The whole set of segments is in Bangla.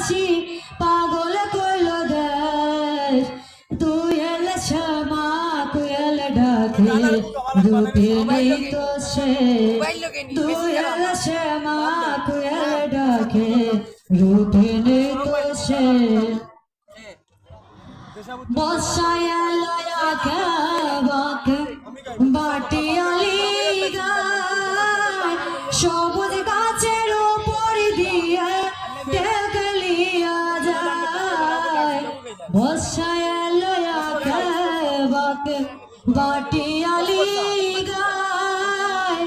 হাসি পাগল করলো দেশ তুই এলে শ্যামা কোয়েল ডাকে রূপে নেই তো সে তুই এলে শ্যামা কোয়েল ডাকে রূপে নেই তো সে বর্ষায় লয়াকে বাকে বাটিয়ালি গায় সবুজ গাছের উপর দিয়ে টেকলিয়া যায় বর্ষায় লয়াকে বাকে বাটিয়ালি গায়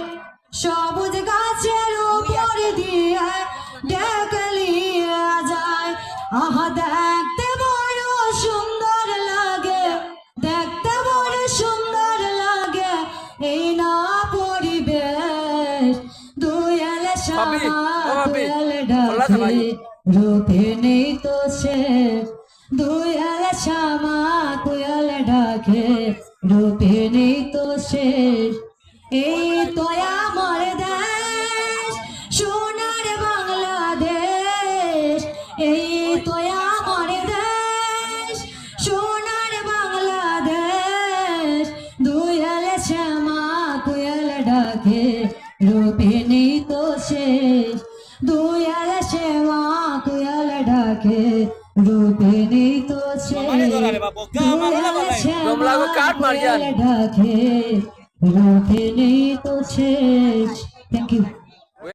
সবুজ গাছের উপর দিয়ে টেকলিয়া যায় আহা দেখতে বড় সুন্দর লাগে দেখতে বড় সুন্দর লাগে এই না পরিবেশ দুই এলে শ্যামা কোয়েল ডাকে রূপে নেই তো শেষ দুই এলে শ্যামা কোয়েল ডাকে রূপে নেই তো শেষ এই তো আমার দেশ সোনার বাংলাদেশ এই তো আমার দেশ সোনার বাংলাদেশ দুই এলে শ্যামা কোয়েল ডাকে রূপে নেই তো শেষ দুই এলে শ্যামা কোয়েল ডাকে রূপে নেই তো শেষ দুই এলে শ্যামা কোয়েল ডাকে রূপে নেই তো শেষ। Thank you.